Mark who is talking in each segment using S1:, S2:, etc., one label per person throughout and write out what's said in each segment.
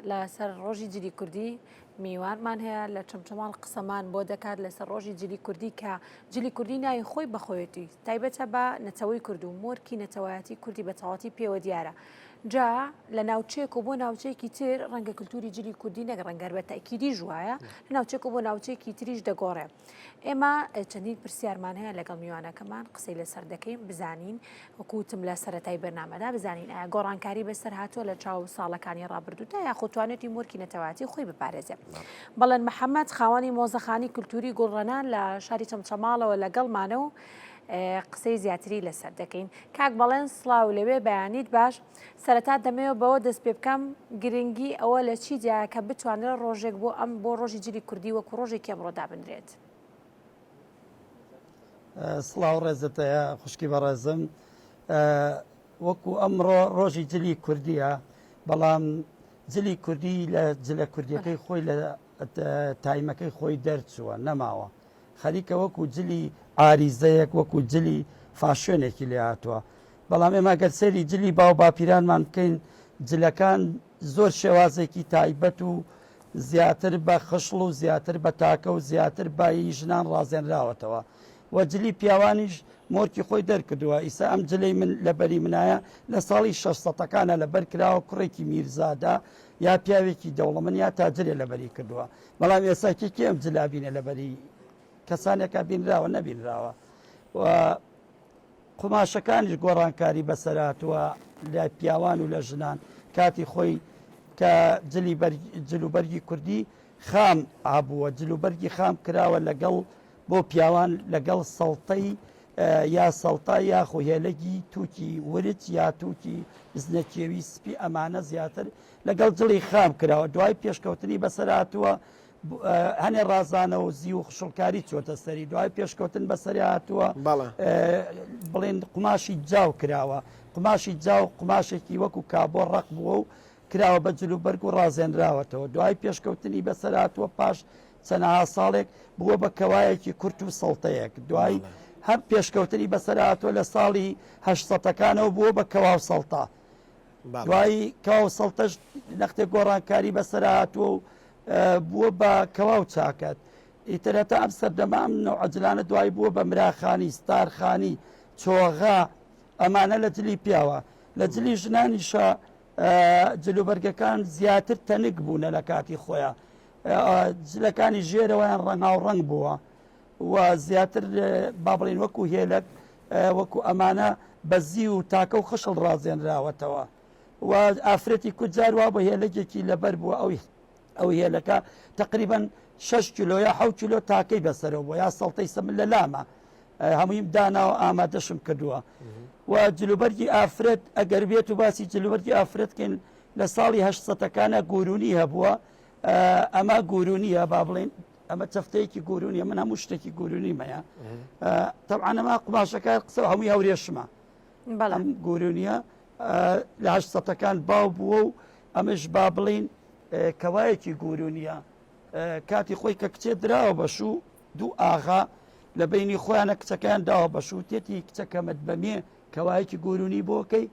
S1: لەسەر ڕۆژی جلی کوردی میوانمان هەیە لە چەمچەماڵ قسەمان بۆ دەکات لەسەر ڕۆژی جلی کوردی کە جلی کوردی ناوی خۆی بەخۆیەتی تایبەتە بە نەتەوەی کورد و مۆرکی نەتەوایەتی کوردی بە تەواتی پێوە دیارە. جا لە ناوچێک و بۆ ناوچەیەکی تر ڕەنگە کللتوری جلی کوردی نەگە ڕەنگەر بە تاکیدی ژوایە لە ناوچێک و بۆ ناوچێکی تریش دەگۆڕێ. ئێمە چەندین پرسیارمان هەیە لەگەڵ میوانەکەمان قسەی لەسەر دەکەین بزانین وەکوتم لە سەرەتای بەرنامەدا بزانین ئایا گۆڕانکاری بەسەر هاتووە لە چاو ساڵەکانی ڕابردوودا یا خۆتوانێتی مۆرکی نەتەواتی خۆی بپارێزێ. بەڵێن محەممەد خاوەنی مۆزەخانی کللتوری گوڵڕەنان لە شاری چەمچەماڵەوە لەگەڵمانە و قسەی زیاتری لەسەر دەکەین. کاک بەڵێن سڵاو لەوێ بەیانیت باش سەرەتا دەمەوێت بەوە دەست پێ بکەم گرنگی ئەوە لە چی جا کە بتوانێت ڕۆژێک بۆ ئەم بۆ ڕۆژی جلی کوردی وەکو ڕۆژێکی ئەمڕۆدا بنرێت.
S2: سڵاو ڕێزتەیە خوشکی بەڕێزم وەکو ئەمڕۆ ڕۆژی جلی کوردیە بەڵام جلی کوردی لە جلە کوردیەکەی خۆی لە تایمەکەی خۆی دەرچووە نەماوە خەریکە وەکو جلی عاریزەیەک وەکو جلی فاشێنێکی لێ هاتووە بەڵام ئێمە گەر سەری جلی باو باپیرانمان بکەین جلەکان زۆر شێوازێکی تایبەت و زیاتر بە خشڵ و زیاتر بە تاکە و زیاتر بای ژنان ڕازێنراوەتەوە و جلی پیاوانیش مۆرکی خۆی دەرکردووە ئیسا ئەم جلەی من لەبەری منایە لە ساڵی 600ەکانە لەبەر کراوە کوڕێکی میرزادا یا پیاوێکی دەوڵەمەند یا تاجرێ لەبەری کردووە بەڵام ئێساکێکی ئەم جلابینە لەبەری کەسانێکە بینراوە نەبینراوە و قماشەکانیش گۆڕانکاری بەسەراتوە لە پیاوان و لە ژنان کاتی خۆی کە جلوبەرگی کوردی خام ئابووە جلوبەرگی خام کراوە لەگەڵ بۆ پیاوان لەگەڵ سەڵتەی یا سەڵتا یا خۆهێلەگی تووکی ورچ یا تووکی بزنەکێوی سپی ئەمانە زیاتر لەگەڵ جڵی خام کراوە دوای پێشکەوتنی بەسەراتوە هەنێ ڕازانە و زی و خشڵکاری چۆتە سەری دوای پێشکەوتن بەسەری هاتووە بڵێن قماشی جاو کراوە قماشی جاو قماشێکی وەکو کابۆ ڕق بووە و کراوە بە جلوبەرگ و ڕازێنراوەتەوە دوای پێشکەوتنی بەسەر هاتووە پاش چەندەها ساڵێک بووە بە کەوایەکی کورت و سەڵتەیەک دوای هەم پێشکەوتنی بەسەر هاتووە لە ساڵی 800ەکانەوە بووە بە کەوا و سەڵتا دوای کەوا و سەڵتەش نەختێک گۆڕانکاری بەسەر هاتووە و بووە بە کەوا و چاکەت ئیترەتە ئەم سەردەما ئەم نەوعەجلانە دوای بووە بە مراخانی ستارخانی چۆغا ئەمانە لە جلی پیاوە لە جلی ژنانیشە جلوبەرگەکان زیاتر تەنک بوونە لە کاتی خۆیان جلەکانی ژێرەوەیان ڕەنگاو ڕەنگ بووە و زیاتر با بڵێن وەکو هێلک وەکو ئەمانە بەزی و تاکە و خشڵ ڕازێنراوەتەوە و ئافرەتی کوجار وا بە هێلەکێکی لەبەر بووە ئەو هێلەکە تقریبا 6 کیلۆ یا 7 کیلۆ تاکەی بەسەرەوە بووە یا سەڵتەی سەمن لە لامە هەموویم داناوە ئامادەشم کردووە و جلوبەرگی ئافرەت ئەگەر بێت و باسی جلوبەرگی ئافرەتکەن لە ساڵی 800ەکانە گورونی هەبووە ئەمە گورونیە با بڵێن ئەمە چەفتەیەکی گورونیە من هەموو شتێکی گورونیمەیە تەبعاً ئەمە قماشەکە قسە هەمووی هەورێشمە ئەم گورونیە لە 800ەکان باو بووە و ئەمەش با بڵێن کەوایەکی گورونیە کاتی خۆی کە کچێ دراوە بەشوو دوو ئاغا لە بینی خۆیانە کچەکان داوە بەشوو تێتی کچەکەمت بەمێ کەوایەکی گورونی بۆکەی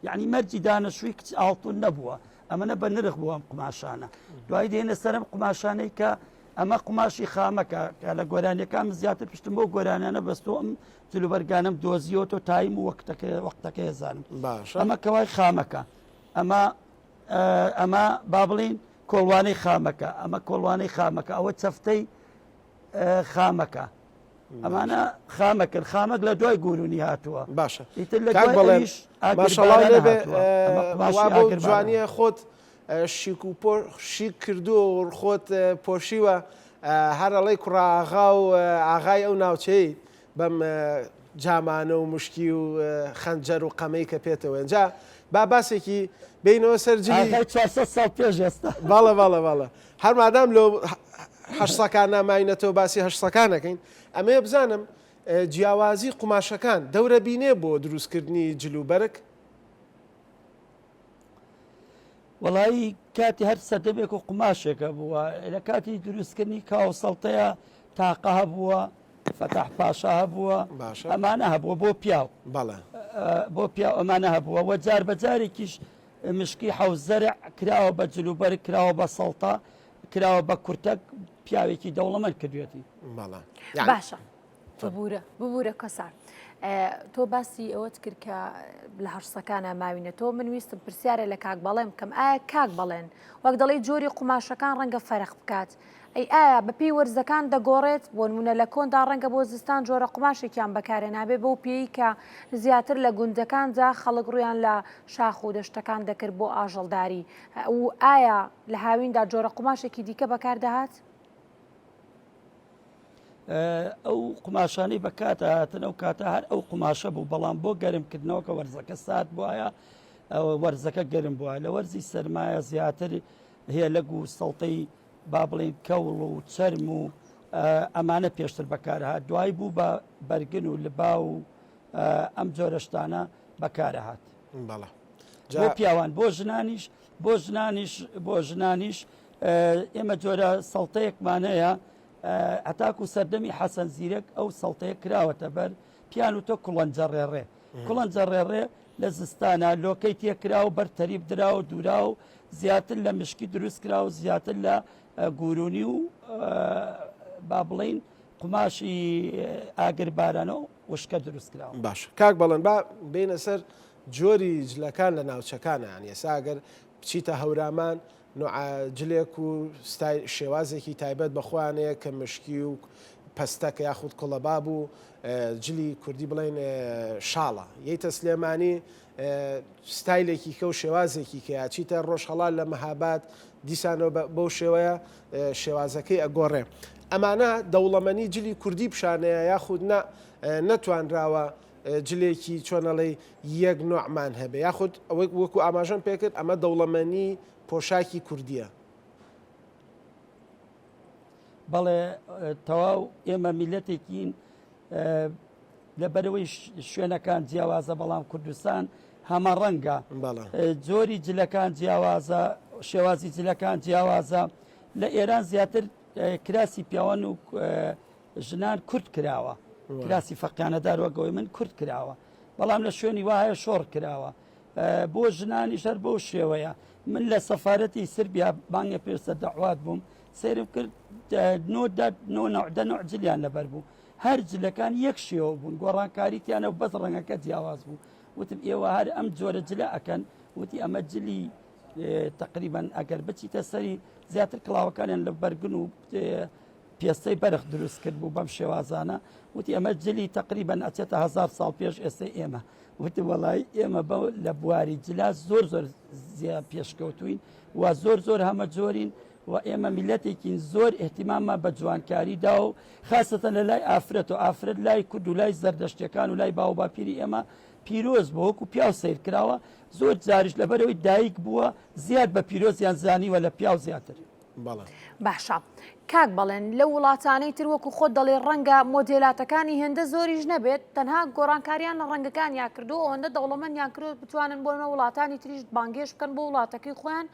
S2: یعنی مەرجی دانەشووی کچ ئاڵتون نەبووە ئەمەە بە نرخ بووە ئەم قماشانە دوای دێنە سەرم قماشانەی کە ئەمە قماشی خامەکە کە لە گۆرانیەکان زیاتر پشتم بۆ گۆرانیانە بەستۆ ئەم جلوبەرگانم دۆزیۆتۆ تایم و وەختەکە هێزانم ئەمە کەوای خامەکە ئەمە با بڵین کۆڵوانەی خامەکە ئەمە کۆڵوانەی خامەکە ئەوە چەفتەی خامەکە ئەمانە خامەکرد خامەک لە دوای گورونی هاتووە
S3: باشە باشەڵاو بۆ جوانیە خۆت شیک کردو و خۆت پۆشیوە هەرەڵی کوڕاغا و ئاغای ئەو ناوچەی بەم جامانە و مشکی و خەنجەر و قەمەی کە پێێتەوە اینجا با باسێکی بینەوە سەرجلی
S2: 400 ساڵ پێش ئێستا
S3: باڵە هەر مادام لە هەشتەکان ناماینەتەوە باسی هەشتەکانەکەین ئەمەیە بزانم جیاوازی قماشەکان دەورە بینێ بۆ دروستکردنی جلوبەرگ
S2: وڵایی کاتی هەر سەردەمێک و قماشێکە بووە لە کاتی دروستکردنی کاوسەڵتەیە تاقە هەبووە فەتاح پاشا هەبووە ئەمانە هەبووە بۆ پیاو بۆ پیاو ئەمانە هەبووە وە جار بەجارێکیش مشکی حوزەرع کراوە بە جلوبەر کراوە بە سەڵتا کراوە بە کورتەک پیاوێکی دەوڵەمەند کردوێتی
S1: باشە ببوورە کەسان تۆ باسی ئەوەت کرد کە لە هەرسەکانە ماوینە تۆ من ویستم پرسیارە لە کاک بەڵێم بکەم ئایا کاک بەڵێن وەک دەڵی جۆری قوماشەکان ڕەنگە فەرق بکات ئایا بەپی وەرزەکان دەگۆڕێت بۆ نمونە لە کۆندا ڕەنگە بۆ زستان جۆرە قوماشێکیان بەکارێ نابێ بەو پێی کە زیاتر لە گوندەکانجا خەڵک ڕویان لە شاخ و دەشتەکان دەکرد بۆ ئاژەڵداری و ئایا لە هاویندا جۆرە قوماشێکی دیکە بەکاردەهات؟
S2: ئەو قماشانەی بەکاتە هاتن ئەو کاتە هەر ئەو قماشە بوو بەڵام بۆ گەرمکردنەوە کە وەرزەکە سات بووایە وەرزەکە گەرم بووە لە وەرزی سەرمایە زیاتر هێلەگ و سەڵتەی با بڵین کەوڵ و چەرم و ئەمانە پێشتر بەکارهات دوای بوو بە بەرگن و لبا و ئەم جۆرەشتانە بەکارەهات بۆ پیاوان بۆ ژنانیش ئێمە جۆرە سەڵتەیەکمانەیە هەتاکو سەردەمی حەسەن زیرەک ئەو سەڵتەیە کراوەتە بەر پیان و تۆ کوڵەنجە ڕێڕێ کوڵەنجە ڕێڕێ لە زستانە لۆکەی تێکرا و بەرتەریب درا و دوورا و زیاتر لە مشکی دروست کرا و زیاتر لە گورونی و با بڵین قماشی ئاگربارانەوە وشکە دروست کراوە
S3: باش کاک بەڵێن با بینە سەر جۆری جلەکان لە ناوچەکانە ئەسا ئەگەر بچیتە هەورامان جلێک و شێوازێکی تایبەت بەخوانەیە کە مشکی و پەستەکە یاخود کوڵەباب و جلی کوردی بڵێن شاڵە یەیتە سلێمانی ستایلێکی کە و شێوازێکی کە یاچیتە ڕۆژهەڵات لە مەهاباد دیسانەوە بەو شێوەیە شێوازەکەی ئەگۆڕێ ئەمانە دەوڵەمەنی جلی کوردی پیشانەیە یاخود نەتوانراوە جلێکی چۆنەڵی یەک نوعمان هەبێ یاخود ئەوەی وەکو ئاماژەم پێکرد ئەمە دەوڵەمەنی پۆشاکی کوردیە
S2: بەڵێ تەواو ئێمە میلەتێکین لەبەرەوەی شوێنەکان جیاوازە بەڵام کوردستان هەمە ڕەنگە جۆری جلەکان جیاوازە شێوازی جلەکان جیاوازە لە ئێران زیاتر کراسی پیاوان و ژنان کورد کراوە کراسی فەقیانەدار وەگەوەی من کورد کراوە بەڵام لە شوێنی وایە شۆڕ کراوە بۆ ژنانی شەر بەو شێوەیە من لە سەفارەتی سربیا بانگە پێشتر دەعوات بووم سێرم کرد نوع جلیان لەبەر بوو هەر جلەکان یەک شێوە بوون گۆڕانکاریتیانە و بەس ڕەنگەکە جیاواز بوو وتم ئێوە هەر ئەم جۆرە جلە ئەکەن وتی ئەمە جلی تقریبا ئەگەر بچیتە سەری زیاتر کڵاوەکانیان لە بەرگن و پێستەی بەرخ دروست کرد بوو بەم شێوازانە وتی ئەمە جلی تقریبا ئەچێتە 1000 ساڵ پێش ئێستا ئێمە وتی وەڵی ئێمە لە بواری جلا زۆر زیاد پێشکەوتوین و زۆر هەمە جۆرین و ئێمە میلەتێکین زۆر احتیمامە بە جوانکاریدا و خاستەن لە لای ئافرەت و ئافرەت لای کورد و لای زەردەشتەکان و لای باو باپیری ئێمە پیرۆز بۆ وەکو پیاو سیر کراوە زۆر جاریش لەبەرەوەی دایک بووە زیاد بە پیرۆزیان زانیوە لە پیاو زیاتر
S1: باشە کاک بەڵێن لە وڵاتانەی تر وەکو خۆت دەڵێ ڕەنگە مۆدێلاتەکانی هێندە زۆریش نەبێت تەنها گۆڕانکاریان لە ڕەنگەکانیان کردو ئەوەندە دەوڵەمەندیان کرد بتوانن بۆنە وڵاتانی تریش بانگێش بکەن بۆ وڵاتەکەی خۆیان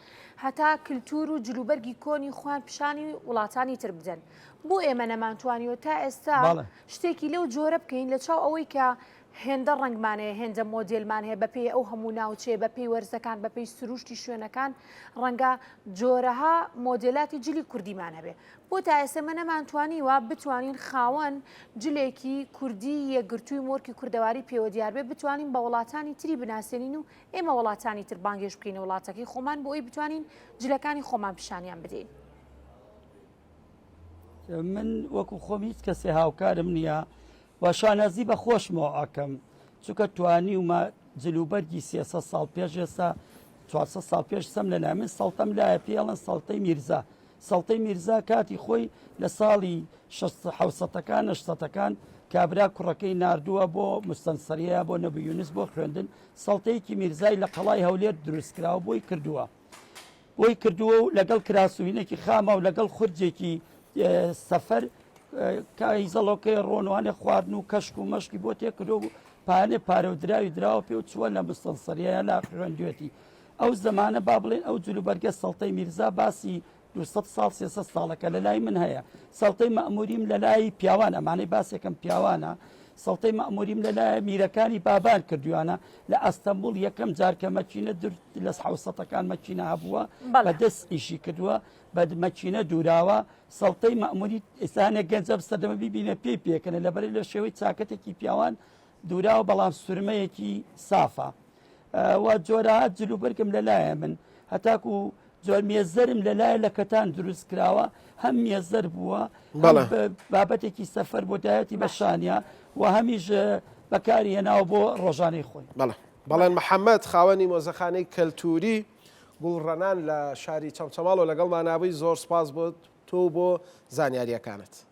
S1: هەتا کللتور و جلوبەرگی کۆنی خۆیان پیشانی وڵاتانی تر بدەن بۆ ئێمە نەمانتوانیوە تا ئێستا شتێکی لەو جۆرە بکەین لە چاو ئەوەی کە هێندە ڕنگمانەیە هێندە مۆدلمان هەیە بەپێ ئەو هەموو ناوچێ بەپێی وەرزەکان بەپێی سروشتی شوێنەکان ڕەنگە جۆرەها مۆدلاتی جلی کوردیمان هەبێ بۆ تا ئێستا منە نەمانتوانیوە بتوانین خاوەن جلێکی کوردی یەکگرتووی مۆرکی کوردەواری پێوە دیار بێ بتوانین بە وڵاتانی تری بناسێنین و ئێمە وڵاتانی تر بانگێش بکەینە وڵاتەکەی خۆمان بۆ ئەوی بتوانین جلەکانی خۆمان پیشانیان بدەین.
S2: من وەکو خۆم هیچ کەسێ هاوکارم نییە و شانەزی بە خۆشمەوە ئەکەم چونکە توانی ومە جلوبەرگی 300 ساڵ پێش ئێستا 400 ساڵ پێش سەم لە نامن سەڵتەم لایە پێڵەن سەڵتەی میرزا سەڵتەی میرزا کاتی خۆی لە ساڵی 1970ەکان 80ەکان کابرا کوڕەکەی نردووە بۆ مستەنسەریە بۆ نەبی یونس بۆ خوێندن سەڵتەیەکی میرزای لە قەڵای هەولێر دروستکراوە بۆی کردووە و لەگەڵ کراسوینێکی خامە و لەگەڵ خورجێکی سەفەر کایزەڵۆکەی ڕۆنوانێ خواردن و کەشک و مەشکی بۆ تێکردو و پانێ پارەودراوی دراوە پێ و چووە لە مستەنسەریە لا خوێندوێتی ئەو زەمانە با بڵێن ئەو جلوبەرگە سەڵتەی میرزا باسی 200 ساڵ 300 ساڵەکە لە لای من هەیە سەڵتەی مەئموریم لە لای پیاوان ئەمانەی باسێکم پیاوانە سەڵتەی مەئموریم لەلایە میرەکانی بابان کردویانە لە ئەستەمبول یەکەم جارکە مەچینە لە حوسەتەکان مەچینە هەبووە بەدەست ئیشی کردووە بە مەچینە دووراوە سەڵتەی مەئموری ئێستانە گەنجە بسەردەمە ببینە پێی پێکەنە لەبەر لە شێوەی چاکەتێکی پیاوان دووراوە بەڵام سورمەیەکی سافە و جۆرەهات جلوبەرگم لەلایە من هەتاکو زۆر مێزەرم لەلایە لە کەتان دروست کراوە هەم مێزەر بووە بابەتێکی سەفەر بۆ دایەتی بەشانیا و هەمیش بەکاری هێناوە بۆ ڕۆژانەی خۆی
S3: بەڵێن محەممەد خاوەنی مۆزەخانەی کەلتوری گوڵڕەنان لە شاری چەمچەماڵ و لەگەڵ مانابووی زۆر سپاس بۆ تۆ بۆ زانیاریەکانت.